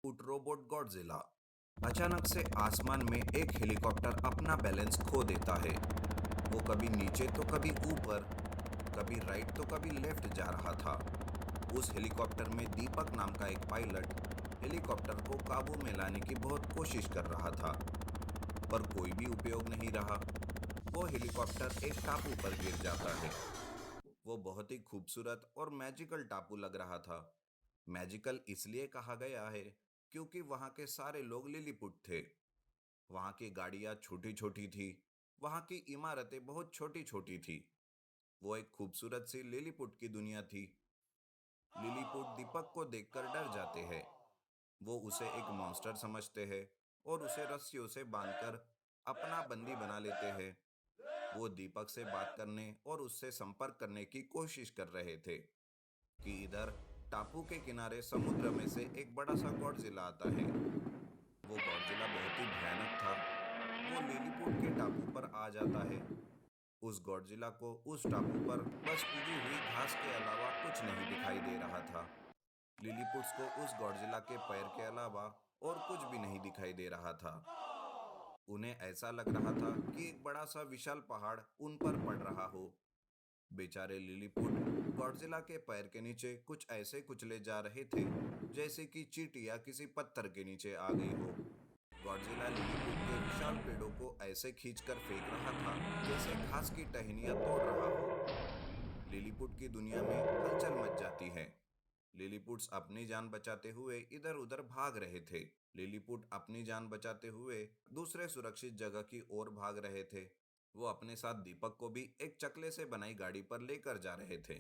उट robot Godzilla. अचानक से आसमान में एक हेलीकॉप्टर अपना बैलेंस खो देता है। वो कभी नीचे तो कभी ऊपर, कभी राइट तो कभी लेफ्ट जा रहा था। उस हेलीकॉप्टर में दीपक नाम का एक पायलट हेलीकॉप्टर को काबू में लाने की बहुत कोशिश कर रहा था, पर कोई भी उपयोग नहीं रहा। वो हेलीकॉप्टर एक टापू पर गिर जाता है। वो बहुत ही खूबसूरत और मैजिकल टापू लग रहा था। मैजिकल इसलिए कहा गया है क्योंकि वहाँ के सारे लोग लिलीपुट थे। वहाँ की गाड़ियाँ छोटी छोटी थी, वहाँ की इमारतें बहुत छोटी छोटी थी। वो एक खूबसूरत सी लिलीपुट की दुनिया थी। लिलीपुट दीपक को देखकर डर जाते हैं। वो उसे एक मॉन्स्टर समझते हैं और उसे रस्सियों से बांधकर अपना बंदी बना लेते हैं। वो दीपक से बात करने और उससे संपर्क करने की कोशिश कर रहे थे कि इधर टापू के किनारे समुद्र में से एक बड़ा सा गॉडजिला आता है। वो गॉडजिला बहुत ही भयानक था। वो लिलीपुट के टापू पर आ जाता है। उस गॉडजिला को उस टापू पर बस उगी हुई घास के अलावा कुछ नहीं दिखाई दे रहा था। लिलीपुट्स को उस गॉडजिला के पैर के अलावा और कुछ भी नहीं दिखाई दे रहा था। उन्हें ऐसा लग रहा था कि एक बड़ा सा विशाल पहाड़ उन पर पड़ रहा हो। बेचारे लिलीपुट गॉडजिला के पैर के नीचे कुछ ऐसे कुचले जा रहे थे जैसे कि चींटियां किसी पत्थर के नीचे आ गई हो। गॉडजिला लिलीपुट के विशाल पेड़ों को ऐसे खींचकर फेंक रहा था जैसे घास की टहनियां तोड़ रहा हो। लिलीपुट की दुनिया में हलचल मच जाती है। लिलीपुट्स अपनी जान बचाते हुए इधर उधर भाग रहे थे। लिलीपुट अपनी जान बचाते हुए दूसरे सुरक्षित जगह की ओर भाग रहे थे। वो अपने साथ दीपक को भी एक चकले से बनाई गाड़ी पर लेकर जा रहे थे।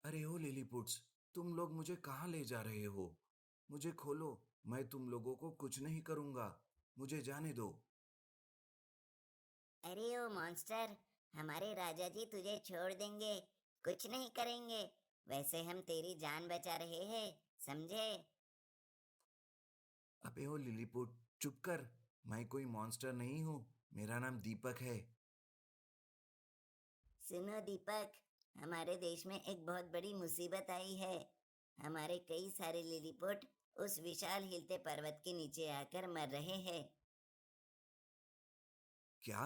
अरे ओ लिलीपुट्स, तुम लोग मुझे कहाँ ले जा रहे हो? मुझे खोलो, मैं तुम लोगों को कुछ नहीं करूंगा। मुझे जाने दो। अरे ओ मॉन्स्टर, हमारे राजा जी तुझे छोड़ देंगे, कुछ नहीं करेंगे। वैसे हम तेरी जान बचा रहे हैं, समझे? अबे ओ लिलीपुट, चुप कर। मैं कोई मॉन्स्टर नहीं हूँ। मेरा नाम दीपक है। सुनो दीपक, हमारे देश में एक बहुत बड़ी मुसीबत आई है। हमारे कई सारे लिलीपुट उस विशाल हिलते पर्वत के नीचे आकर मर रहे हैं। क्या?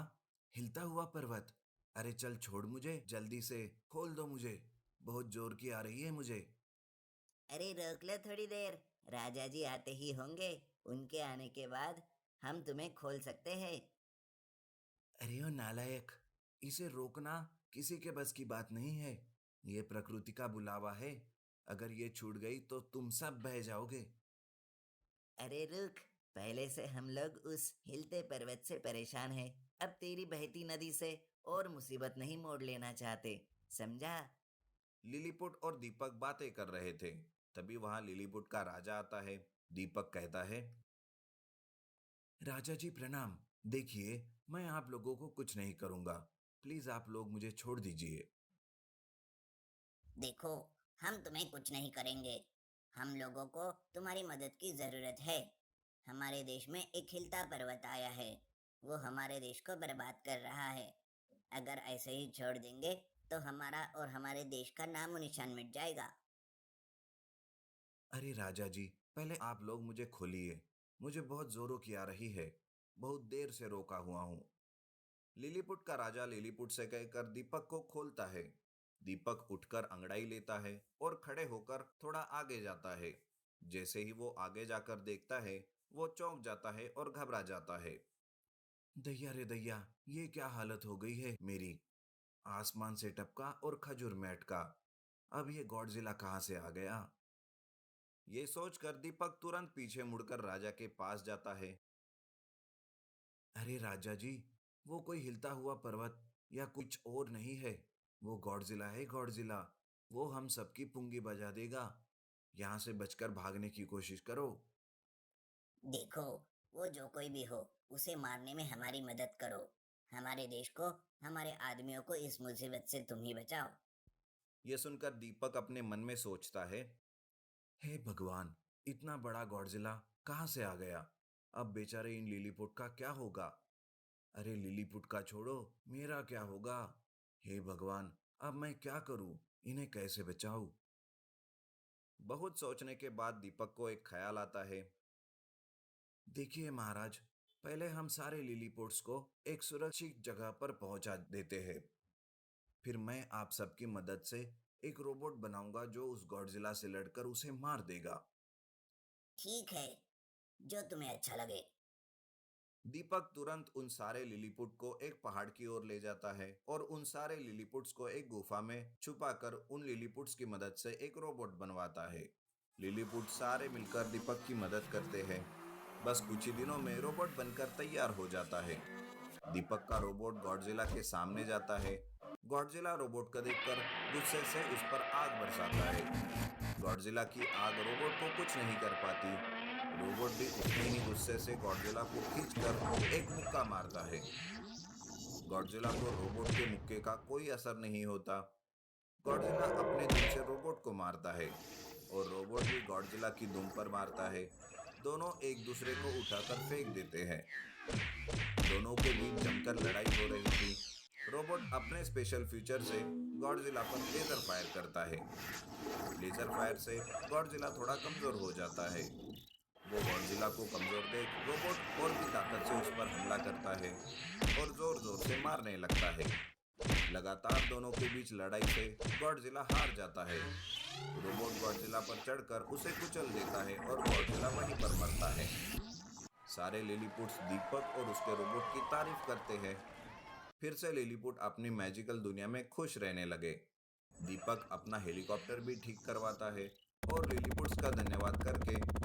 हिलता हुआ पर्वत? अरे चल छोड़, मुझे जल्दी से खोल दो मुझे। बहुत जोर की आ रही है मुझे। अरे रोक लो थोड़ी देर, राजा जी आते ही होंगे। उनके आने के बाद हम तुम्हें खोल सकते हैं। अरे ओ नालायक, इसे रोकना किसी के बस की बात नहीं है। ये प्रकृति का बुलावा है। अगर ये छूट गई तो तुम सब बह जाओगे। अरे रुक, पहले से हम लोग उस हिलते पर्वत से परेशान हैं। अब तेरी बहती नदी से और मुसीबत नहीं मोड़ लेना चाहते, समझा? लिलीपुट और दीपक बातें कर रहे थे। तभी वहां लिलीपुट का राजा आता है। दीपक कहता है, राजा जी प्रणाम। देखिए, मैं आप लोगों को कुछ नहीं करूंगा। प्लीज आप लोग मुझे छोड़ दीजिए। देखो, हम तुम्हें कुछ नहीं करेंगे। हम लोगों को तुम्हारी मदद की जरूरत है। हमारे देश में एक हिलता पर्वत आया है। वो हमारे देश को बर्बाद कर रहा है। अगर ऐसे ही छोड़ देंगे तो हमारा और हमारे देश का नामो निशान मिट जाएगा। अरे राजा जी, पहले आप लोग मुझे खोलिए। मुझे बहुत जोरों की आ रही है। बहुत देर से रोका हुआ हूँ। लिलीपुट का राजा लिलीपुट से कहकर दीपक को खोलता है। दीपक उठकर अंगड़ाई लेता है और खड़े होकर थोड़ा आगे जाता है। जैसे ही वो आगे जाकर देखता है, वो चौंक जाता है और घबरा जाता है। दैया रे दैया, ये क्या हालत हो गई है मेरी। आसमान से टपका और खजूर में अटका। अब ये गॉडजिला कहाँ से आ गया? ये सोचकर दीपक तुरंत पीछे मुड़कर राजा के पास जाता है। अरे राजा जी, वो कोई हिलता हुआ पर्वत या कुछ और नहीं है। वो गॉडजिला है, गॉडजिला। वो हम सबकी पुंगी बजा देगा। यहाँ से बचकर भागने की कोशिश करो। देखो, वो जो कोई भी हो, उसे मारने में हमारी मदद करो। हमारे देश को, हमारे आदमियों को इस मुसीबत से तुम ही बचाओ। ये सुनकर दीपक अपने मन में सोचता है, हे भगवान, इतना बड़ा गॉडजिला कहाँ से आ गया? अब बेचारे इन लिलीपुट का क्या होगा? अरे लिलीपुट का छोड़ो, मेरा क्या होगा? हे भगवान, अब मैं क्या करूं? इन्हें कैसे बचाऊं? बहुत सोचने के बाद दीपक को एक ख्याल आता है। देखिए महाराज, पहले हम सारे लिलीपुट्स को एक सुरक्षित जगह पर पहुंचा देते हैं। फिर मैं आप सबकी मदद से एक रोबोट बनाऊंगा जो उस गॉडजिला से लड़कर उसे मार देगा। ठीक है, जो तुम्हें अच्छा लगे। दीपक तुरंत उन सारे लिलीपुट को एक पहाड़ की ओर ले जाता है और उन सारे लिलीपुट्स को एक गुफा में छुपाकर उन लिलीपुट्स की मदद से एक रोबोट बनवाता है। लिलीपुट सारे मिलकर दीपक की मदद करते हैं। बस कुछ ही दिनों में रोबोट बनकर तैयार हो जाता है। दीपक का रोबोट गॉडजिला के सामने जाता है। गॉडजिला रोबोट को देखकर गुस्से से उस पर आग बरसाता है। गॉडजिला की आग रोबोट को कुछ नहीं कर पाती। रोबोट भी उतने ही गुस्से से गॉडजिला को खींचकर एक मुक्का मारता है। गॉडजिला को रोबोट के मुक्के का कोई असर नहीं होता। गॉडजिला अपने दुम से रोबोट को मारता है और रोबोट भी गॉडजिला की दुम पर मारता है। दोनों एक दूसरे को उठाकर फेंक देते हैं। दोनों के बीच जमकर लड़ाई हो रही थी। रोबोट अपने स्पेशल फीचर से गॉडजिला पर लेजर फायर करता है। लेजर फायर से गॉडजिला थोड़ा कमजोर हो जाता है। वो गॉडजिला को कमजोर देख रोबोट और भी ताकत से उस पर हमला करता है और जोर जोर से मारने लगता है। लगातार दोनों के बीच लड़ाई से गॉडजिला हार जाता है। रोबोट गॉडजिला पर चढ़कर उसे कुचल देता है और गॉडजिला वहीं पर मरता है। सारे लिलीपुट्स दीपक और उसके रोबोट की तारीफ करते हैं। फिर से लिलीपुट अपनी मैजिकल दुनिया में खुश रहने लगे। दीपक अपना हेलीकॉप्टर भी ठीक करवाता है और लिलीपुट्स का धन्यवाद करके